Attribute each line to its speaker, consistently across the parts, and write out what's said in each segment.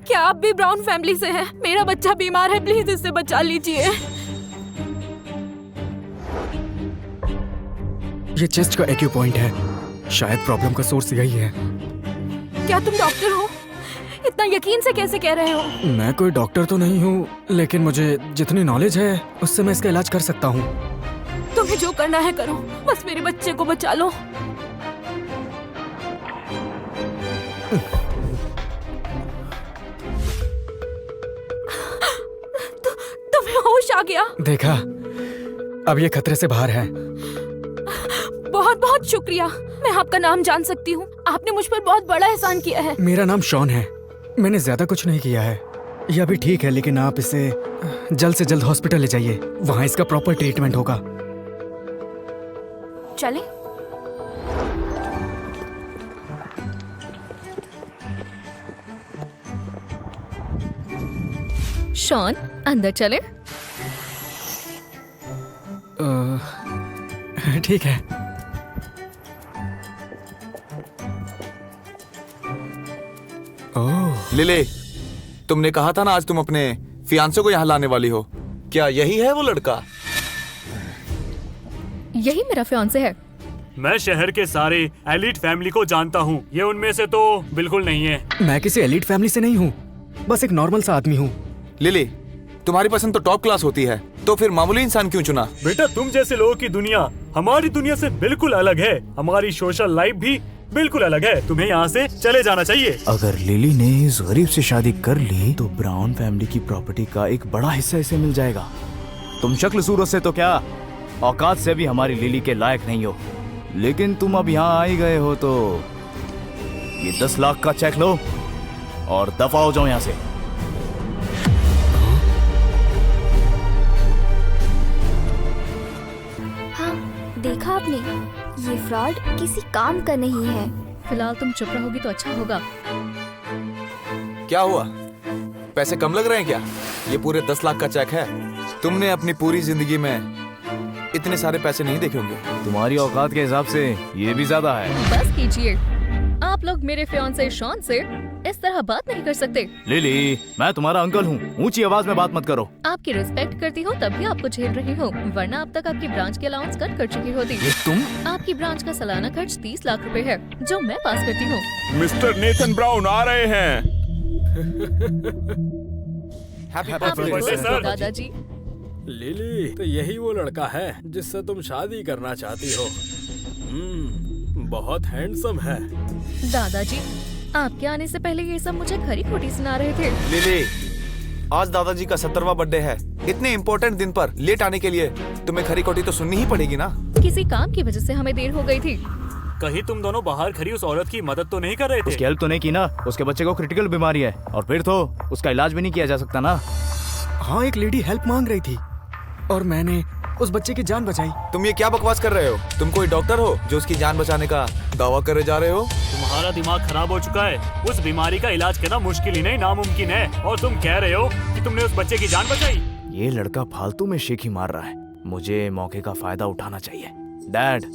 Speaker 1: क्या आप भी ब्राउन फैमिली से हैं? मेरा बच्चा बीमार है, प्लीज इससे बचा लीजिए।
Speaker 2: ये चेस्ट का एक्यू पॉइंट है, शायद प्रॉब्लम का सोर्स यही है।
Speaker 1: क्या तुम डॉक्टर हो? इतना यकीन से कैसे कह रहे हो?
Speaker 2: मैं कोई डॉक्टर तो नहीं हूँ, लेकिन मुझे जितनी नॉलेज है उससे मैं इसका इलाज कर सकता हूँ।
Speaker 1: तुम्हें जो करना है करो, बस मेरे बच्चे को बचा लो। तुम्हें होश आ गया?
Speaker 2: देखा, अब ये खतरे से बाहर है।
Speaker 1: बहुत बहुत शुक्रिया। मैं आपका नाम जान सकती हूँ? आपने मुझ पर बहुत बड़ा एहसान किया है।
Speaker 2: मेरा नाम शॉन है। मैंने ज्यादा कुछ नहीं किया है। यह अभी ठीक है, लेकिन आप इसे जल्द से जल्द हॉस्पिटल ले जाइए, वहाँ इसका प्रॉपर ट्रीटमेंट होगा।
Speaker 1: चलें?
Speaker 3: शॉन, अंदर चले?
Speaker 2: ठीक है। ओह,
Speaker 4: लिली, तुमने कहा था ना आज तुम अपने फियांसे को यहाँ लाने वाली हो। क्या यही है वो लड़का?
Speaker 3: यही मेरा फियांसे है।
Speaker 5: मैं शहर के सारे एलिट फैमिली को जानता हूँ, ये उनमें से तो बिल्कुल नहीं है।
Speaker 2: मैं किसी एलिट फैमिली से नहीं हूँ, बस एक नॉर्मल सा आदमी हूँ।
Speaker 4: लिली, तुम्हारी पसंद तो टॉप क्लास होती है, तो फिर मामूली इंसान क्यों चुना?
Speaker 5: बेटा, तुम जैसे लोगों की दुनिया हमारी दुनिया से बिल्कुल अलग है। हमारी सोशल लाइफ भी बिल्कुल अलग है। तुम्हें यहाँ से चले जाना चाहिए।
Speaker 6: अगर लिली ने इस गरीब से शादी कर ली तो ब्राउन फैमिली की प्रॉपर्टी का एक बड़ा हिस्सा इसे मिल जाएगा। तुम शक्ल सूरत से तो क्या, औकात से भी हमारी लिली के लायक नहीं हो, लेकिन तुम अब यहाँ आ ही गए हो तो ये 10 लाख का चेक लो और दफा हो जाओ यहाँ से।
Speaker 7: हाँ, देखा आपने, ये फ्रॉड किसी काम का नहीं है।
Speaker 3: फिलहाल तुम चुप रहोगी तो अच्छा होगा।
Speaker 4: क्या हुआ? पैसे कम लग रहे हैं क्या? ये पूरे 10 लाख का चेक है। तुमने अपनी पूरी जिंदगी में इतने सारे पैसे नहीं देखे होंगे।
Speaker 6: तुम्हारी औकात के हिसाब से ये भी ज्यादा है।
Speaker 3: बस कीजिए, आप लोग मेरे फियांसे शॉन से इस तरह बात नहीं कर सकते।
Speaker 6: लिली, मैं तुम्हारा अंकल हूँ, ऊंची आवाज में बात मत करो।
Speaker 3: आपकी रिस्पेक्ट करती हूँ तभी आपको झेल रही हूँ, वरना अब तक आपकी ब्रांच की अलाउंस कट कर चुकी होती।
Speaker 6: ये तुम?
Speaker 3: आपकी ब्रांच का सालाना खर्च 30 लाख रुपए है, जो मैं पास करती हूँ।
Speaker 8: मिस्टर नेथन ब्राउन आ रहे हैं।
Speaker 4: Happy
Speaker 3: Happy
Speaker 5: birthday,
Speaker 3: birthday,
Speaker 5: sir।
Speaker 3: दादाजी।
Speaker 9: लिली, तो यही वो लड़का है जिससे तुम शादी करना चाहती हो। बहुत हैंडसम है।
Speaker 3: दादाजी, आपके आने से पहले ये सब मुझे खरी खोटी सुना रहे थे।
Speaker 4: लिली, आज दादाजी का 70वां बर्थडे है। इतने इम्पोर्टेंट दिन पर लेट आने के लिए तुम्हें खरी खोटी तो सुननी ही पड़ेगी ना।
Speaker 3: किसी काम की वजह से हमें देर हो गई थी।
Speaker 5: कहीं तुम दोनों बाहर खड़ी उस औरत की मदद तो नहीं कर रहे थे?
Speaker 6: उसकी हेल्प तो नहीं की ना, उसके बच्चे को क्रिटिकल बीमारी है और फिर तो उसका इलाज भी नहीं किया जा सकता ना।
Speaker 2: हाँ, एक लेडी हेल्प मांग रही थी और मैंने उस बच्चे की जान बचाई।
Speaker 4: तुम ये क्या बकवास कर रहे हो? तुम कोई डॉक्टर हो जो उसकी जान बचाने का दावा करे जा रहे हो?
Speaker 5: तुम्हारा दिमाग खराब हो चुका है। उस बीमारी का इलाज करना मुश्किल ही नहीं नामुमकिन है, और तुम कह रहे हो कि तुमने उस बच्चे की जान बचाई।
Speaker 6: ये लड़का फालतू में शेख ही मार रहा है। मुझे मौके का फायदा उठाना चाहिए। डैड,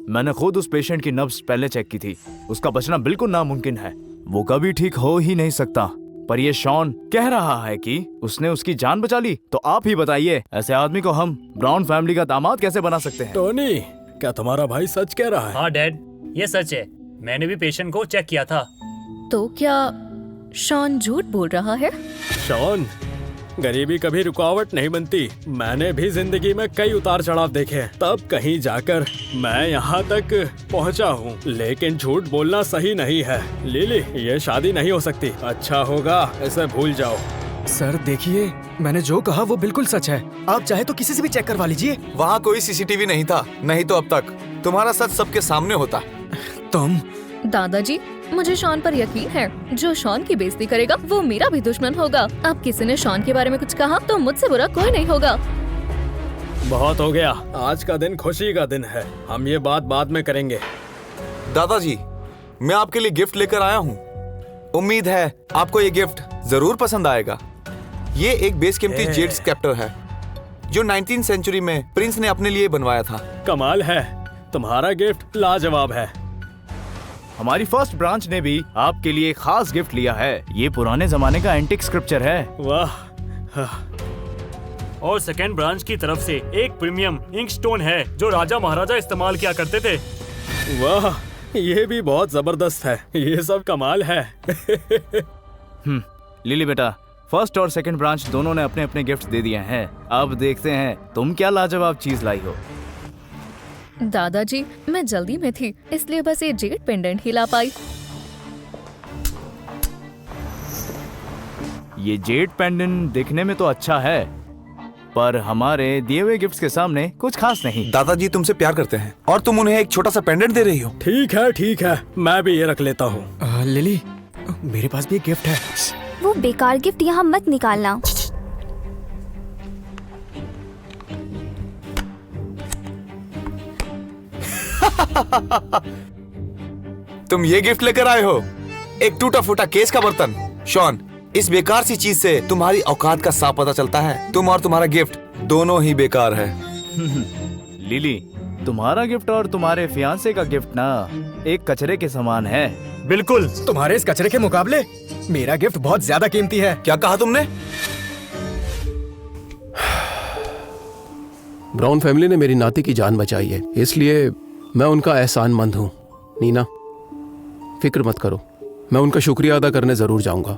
Speaker 6: मैंने खुद उस पेशेंट की नब्ज पहले चेक की थी। उसका बचना बिल्कुल नामुमकिन है, वो कभी ठीक हो ही नहीं सकता। पर ये शॉन कह रहा है कि उसने उसकी जान बचा ली, तो आप ही बताइए, ऐसे आदमी को हम ब्राउन फैमिली का दामाद कैसे बना सकते हैं?
Speaker 9: टोनी, क्या तुम्हारा भाई सच कह रहा है?
Speaker 5: हाँ डैड, ये सच है। मैंने भी पेशेंट को चेक किया था।
Speaker 3: तो क्या शॉन झूठ बोल रहा है?
Speaker 9: शॉन, गरीबी कभी रुकावट नहीं बनती। मैंने भी जिंदगी में कई उतार चढ़ाव देखे हैं, तब कहीं जाकर मैं यहाँ तक पहुँचा हूँ। लेकिन झूठ बोलना सही नहीं है। लिली, ये शादी नहीं हो सकती। अच्छा होगा इसे भूल जाओ।
Speaker 2: सर देखिए, मैंने जो कहा वो बिल्कुल सच है। आप चाहे तो किसी से भी चेक करवा लीजिए।
Speaker 4: वहाँ कोई सीसीटीवी नहीं था, नहीं तो अब तक तुम्हारा सच सबके सामने होता।
Speaker 2: तुम?
Speaker 3: दादाजी, मुझे शॉन पर यकीन है। जो शॉन की बेइज्जती करेगा वो मेरा भी दुश्मन होगा। अब किसी ने शॉन के बारे में कुछ कहा तो मुझसे बुरा कोई नहीं होगा।
Speaker 9: बहुत हो गया, आज का दिन खुशी का दिन है। हम ये बात बाद में करेंगे।
Speaker 4: दादाजी, मैं आपके लिए गिफ्ट लेकर आया हूँ। उम्मीद है आपको ये गिफ्ट जरूर पसंद आएगा। ये एक बेशकीमती जेड स्केप्टर है जो 19वीं सेंचुरी में प्रिंस ने अपने लिए बनवाया था।
Speaker 9: कमाल है, तुम्हारा गिफ्ट लाजवाब है।
Speaker 6: हमारी फर्स्ट ब्रांच ने भी आपके लिए एक खास गिफ्ट लिया है। ये पुराने जमाने का एंटिक स्क्रिप्चर है।
Speaker 9: वाह,
Speaker 5: और सेकेंड ब्रांच की तरफ से एक प्रीमियम इंक स्टोन है जो राजा महाराजा इस्तेमाल किया करते थे।
Speaker 9: वाह, ये भी बहुत जबरदस्त है। ये सब कमाल है।
Speaker 6: लिली बेटा, फर्स्ट और सेकंड ब्रांच दोनों ने अपने अपने गिफ्ट दे दिए हैं। अब देखते हैं तुम क्या लाजवाब चीज लाई हो।
Speaker 3: दादाजी, मैं जल्दी में थी इसलिए बस ये जेड पेंडेंट ही ला पाई।
Speaker 6: ये जेड पेंडेंट दिखने में तो अच्छा है, पर हमारे दिए हुए गिफ्ट्स के सामने कुछ खास नहीं।
Speaker 4: दादाजी तुमसे प्यार करते हैं और तुम उन्हें एक छोटा सा पेंडेंट दे रही हो।
Speaker 9: ठीक है, मैं भी ये रख लेता हूँ।
Speaker 2: लिली, मेरे पास भी एक गिफ्ट है।
Speaker 7: वो बेकार गिफ्ट यहाँ मत निकालना।
Speaker 4: तुम ये गिफ्ट लेकर आए हो, एक टूटा फूटा केस का बर्तन। शॉन, इस बेकार सी चीज से तुम्हारी औकात का साफ पता चलता है। तुम और तुम्हारा गिफ्ट दोनों ही बेकार है।
Speaker 6: लिली, तुम्हारा गिफ्ट और तुम्हारे फियांसे का गिफ्ट ना एक कचरे के समान है।
Speaker 5: बिल्कुल।
Speaker 2: तुम्हारे इस कचरे के मुकाबले मेरा गिफ्ट बहुत ज्यादा कीमती है।
Speaker 4: क्या कहा तुमने?
Speaker 10: ब्राउन फैमिली ने मेरी नाती की जान बचाई है, इसलिए मैं उनका एहसानमंद हूँ। नीना, फिक्र मत करो, मैं उनका शुक्रिया अदा करने जरूर जाऊंगा।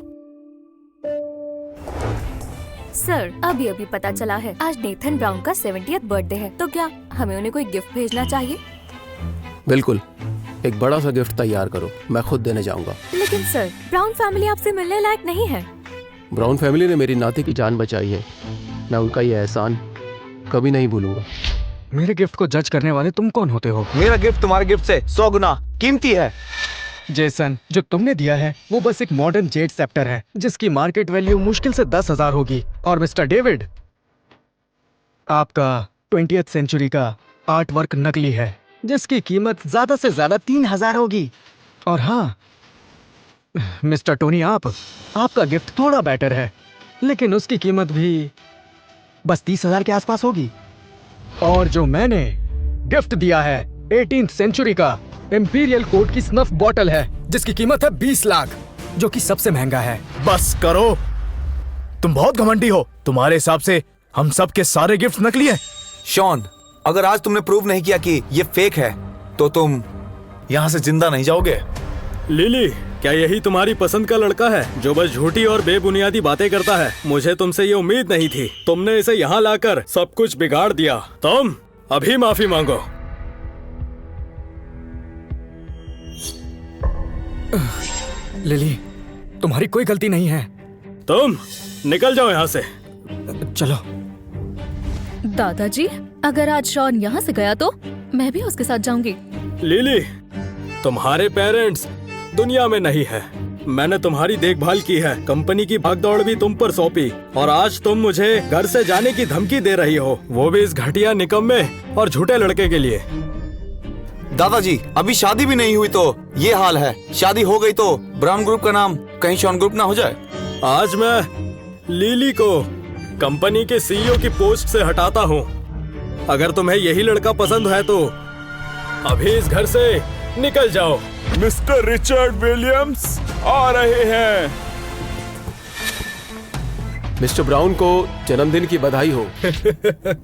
Speaker 1: सर, अभी अभी पता चला है आज नेथन ब्राउन का 70th बर्थडे है, तो क्या हमें उन्हें कोई गिफ्ट भेजना चाहिए?
Speaker 10: बिल्कुल, एक बड़ा सा गिफ्ट तैयार करो, मैं खुद देने जाऊंगा।
Speaker 1: लेकिन सर, ब्राउन फैमिली आपसे मिलने लायक नहीं है।
Speaker 10: ब्राउन फैमिली ने मेरी नाती की जान बचाई है, मैं उनका ये एहसान कभी नहीं भूलूंगा।
Speaker 2: मेरे गिफ्ट को जज करने वाले तुम कौन होते हो?
Speaker 4: मेरा गिफ्ट तुम्हारे गिफ्ट से 100 गुना कीमती है।
Speaker 2: जेसन, जो तुमने दिया है वो बस एक मॉडर्न जेड सेप्टर है जिसकी मार्केट वैल्यू मुश्किल से 10,000 होगी। और मिस्टर डेविड, आपका 20th सेंचुरी का आर्ट वर्क नकली है जिसकी कीमत ज्यादा से ज्यादा 3,000 होगी। और हाँ मिस्टर टोनी, आपका गिफ्ट थोड़ा बेटर है, लेकिन उसकी कीमत भी बस 30,000 के आसपास होगी। और जो मैंने गिफ्ट दिया है 18th सेंचुरी का इंपीरियल कोड की स्नफ बॉटल है जिसकी कीमत है 20 लाख, जो कि सबसे महंगा है।
Speaker 6: बस करो, तुम बहुत घमंडी हो। तुम्हारे हिसाब से हम सब के सारे गिफ्ट नकली हैं।
Speaker 4: शॉन, अगर आज तुमने प्रूव नहीं किया कि ये फेक है तो तुम यहाँ से जिंदा नहीं जाओगे।
Speaker 9: लिली, क्या यही तुम्हारी पसंद का लड़का है जो बस झूठी और बेबुनियादी बातें करता है? मुझे तुमसे ये उम्मीद नहीं थी। तुमने इसे यहाँ लाकर सब कुछ बिगाड़ दिया। तुम अभी माफी मांगो।
Speaker 2: लिली, तुम्हारी कोई गलती नहीं है।
Speaker 9: तुम निकल जाओ यहाँ से।
Speaker 2: चलो।
Speaker 3: दादाजी, अगर आज शॉन यहाँ से गया तो मैं भी उसके साथ जाऊंगी।
Speaker 9: लिली, तुम्हारे पेरेंट्स दुनिया में नहीं है। मैंने तुम्हारी देखभाल की है, कंपनी की भागदौड़ भी तुम पर सौंपी, और आज तुम मुझे घर से जाने की धमकी दे रही हो, वो भी इस घटिया, निकम्मे और झूठे लड़के के लिए।
Speaker 4: दादाजी, अभी शादी भी नहीं हुई तो ये हाल है। शादी हो गई तो ब्राउन ग्रुप का नाम कहीं शॉन ग्रुप ना हो जाए।
Speaker 9: आज मैं लिली को कंपनी के सीईओ की पोस्ट से हटाता हूँ। अगर तुम्हें यही लड़का पसंद है तो अभी इस घर से निकल जाओ।
Speaker 8: मिस्टर रिचर्ड विलियम्स आ रहे हैं।
Speaker 10: मिस्टर ब्राउन को जन्मदिन की बधाई हो।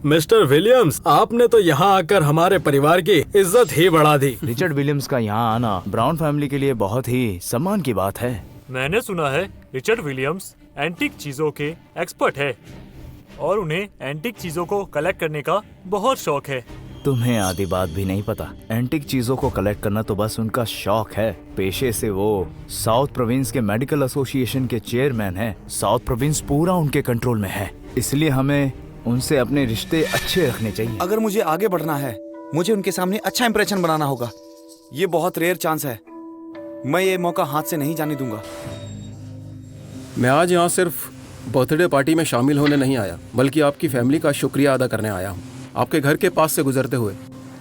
Speaker 9: मिस्टर विलियम्स, आपने तो यहाँ आकर हमारे परिवार की इज्जत ही बढ़ा दी।
Speaker 6: रिचर्ड विलियम्स का यहाँ आना ब्राउन फैमिली के लिए बहुत ही सम्मान की बात है।
Speaker 5: मैंने सुना है रिचर्ड विलियम्स एंटीक चीजों के एक्सपर्ट है और उन्हें एंटीक चीजों को कलेक्ट करने का बहुत शौक है।
Speaker 6: तुम्हें आधी बात भी नहीं पता। एंटीक चीजों को कलेक्ट करना तो बस उनका शौक है। पेशे से वो साउथ प्रोविंस के मेडिकल एसोसिएशन के चेयरमैन हैं। साउथ प्रोविंस पूरा उनके कंट्रोल में है, इसलिए हमें उनसे अपने रिश्ते अच्छे रखने चाहिए।
Speaker 4: अगर मुझे आगे बढ़ना है, मुझे उनके सामने अच्छा इंप्रेशन बनाना होगा। ये बहुत रेयर चांस है, मैं ये मौका हाथ से नहीं जाने दूंगा।
Speaker 10: मैं आज यहाँ सिर्फ बर्थडे पार्टी में शामिल होने नहीं आया, बल्कि आपकी फैमिली का शुक्रिया अदा करने आया हूँ। आपके घर के पास से गुजरते हुए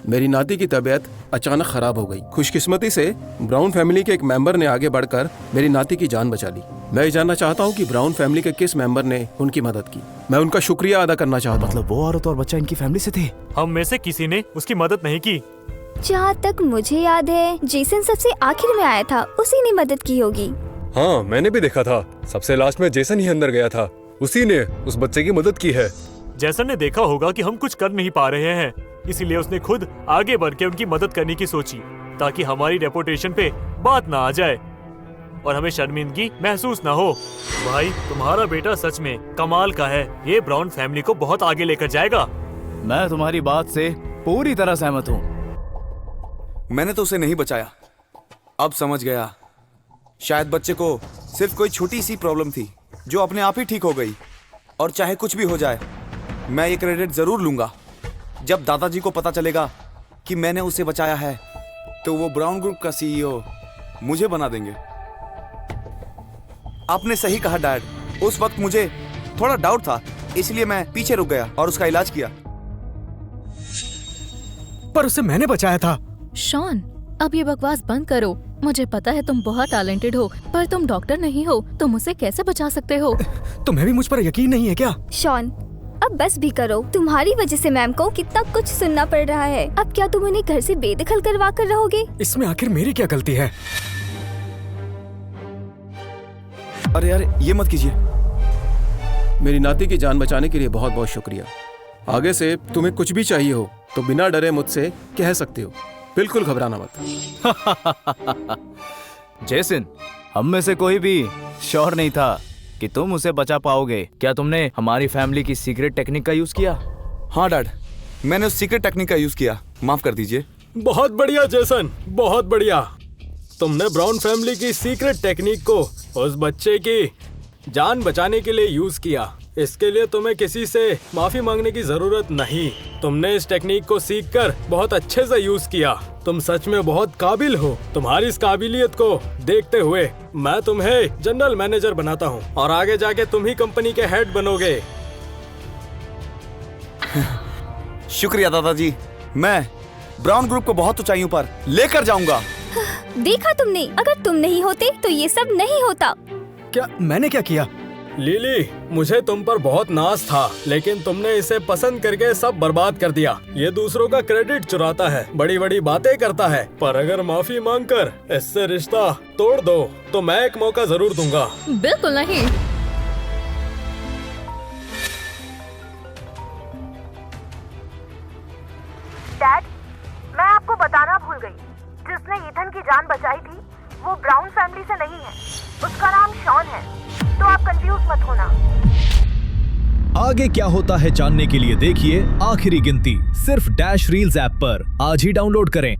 Speaker 10: मेरी नाती की तबीयत अचानक खराब हो गई। खुशकिस्मती से ब्राउन फैमिली के एक मेंबर ने आगे बढ़कर मेरी नाती की जान बचा ली। मैं ये जानना चाहता हूँ कि ब्राउन फैमिली के किस मेंबर ने उनकी मदद की। मैं उनका शुक्रिया अदा करना चाहता हूँ।
Speaker 6: मतलब वो औरत और बच्चा इनकी फैमिली से थे?
Speaker 5: हम में से किसी ने उसकी मदद नहीं की।
Speaker 7: जहाँ तक मुझे याद है जेसन सबसे आखिर में आया था, उसी ने मदद की होगी।
Speaker 11: हाँ, मैंने भी देखा था। सबसे लास्ट में जेसन ही अंदर गया था, उसी ने उस बच्चे की मदद की है।
Speaker 5: जैसन ने देखा होगा कि हम कुछ कर नहीं पा रहे हैं, इसीलिए उसने खुद आगे बढ़ के उनकी मदद करने की सोची, ताकि हमारी रेपुटेशन पे बात ना आ जाए और हमें शर्मिंदगी महसूस ना हो। भाई, तुम्हारा बेटा सच में कमाल का है। ये ब्राउन फैमिली को बहुत आगे लेकर जाएगा।
Speaker 6: मैं तुम्हारी बात से पूरी तरह सहमत हूँ।
Speaker 4: मैंने तो उसे नहीं बचाया, अब समझ गया। शायद बच्चे को सिर्फ कोई छोटी सी प्रॉब्लम थी जो अपने आप ही ठीक हो गई। और चाहे कुछ भी हो जाए, मैं ये क्रेडिट जरूर लूंगा। जब दादाजी को पता चलेगा कि मैंने उसे बचाया है, तो वो ब्राउन ग्रुप का सीईओ मुझे बना देंगे। आपने सही कहा डैड, उस वक्त मुझे थोड़ा डाउट था, इसलिए मैं पीछे रुक गया और उसका इलाज किया।
Speaker 2: पर उसे मैंने बचाया था।
Speaker 3: शॉन, अब ये बकवास बंद करो। मुझे पता है तुम बहुत टैलेंटेड हो, पर तुम डॉक्टर नहीं हो। तुम उसे कैसे बचा सकते हो?
Speaker 2: तुम्हें भी मुझ पर यकीन नहीं है क्या?
Speaker 7: शॉन, अब बस भी करो। तुम्हारी वजह से मैम को कितना कुछ सुनना पड़ रहा है। अब क्या तुम उन्हें घर से बेदखल करवा कर रहोगे?
Speaker 2: इसमें आखिर मेरी क्या गलती है?
Speaker 4: अरे यार, ये मत कीजिए।
Speaker 10: मेरी नाती की जान बचाने के लिए बहुत बहुत शुक्रिया। आगे से तुम्हें कुछ भी चाहिए हो तो बिना डरे मुझसे कह सकते हो। बिल्कुल घबराना मत।
Speaker 6: जेसन, हम में से कोई भी श्योर नहीं था कि तुम उसे बचा पाओगे। क्या तुमने हमारी फैमिली की सीक्रेट टेक्निक का यूज किया?
Speaker 4: हाँ डैड, मैंने उस सीक्रेट टेक्निक का यूज किया। माफ कर दीजिए।
Speaker 9: बहुत बढ़िया जेसन, बहुत बढ़िया। तुमने ब्राउन फैमिली की सीक्रेट टेक्निक को उस बच्चे की जान बचाने के लिए यूज किया। इसके लिए तुम्हें किसी से माफी मांगने की जरूरत नहीं। तुमने इस टेक्निक को सीखकर बहुत अच्छे से यूज किया। तुम सच में बहुत काबिल हो। तुम्हारी इस काबिलियत को देखते हुए मैं तुम्हें जनरल मैनेजर बनाता हूँ और आगे जाके तुम ही कंपनी के हेड बनोगे।
Speaker 4: शुक्रिया दादाजी, मैं ब्राउन ग्रुप को बहुत ऊंचाइयों पर लेकर जाऊंगा।
Speaker 7: देखा तुमने, अगर तुम नहीं होते तो ये सब नहीं होता।
Speaker 2: क्या मैंने क्या किया?
Speaker 9: लिली, मुझे तुम पर बहुत नाज था, लेकिन तुमने इसे पसंद करके सब बर्बाद कर दिया। ये दूसरों का क्रेडिट चुराता है, बड़ी बड़ी बातें करता है, पर अगर माफी मांगकर इससे रिश्ता तोड़ दो तो मैं एक मौका जरूर दूंगा।
Speaker 3: बिल्कुल नहीं।
Speaker 12: डैड, मैं आपको बताना भूल गई, जिसने ईथन की जान बचाई थी वो ब्राउन फैमिली से नहीं है, उसका नाम शॉन है। तो आप कंफ्यूज मत होना।
Speaker 13: आगे क्या होता है जानने के लिए देखिए आखिरी गिनती सिर्फ डैश रील्स ऐप पर। आज ही डाउनलोड करें।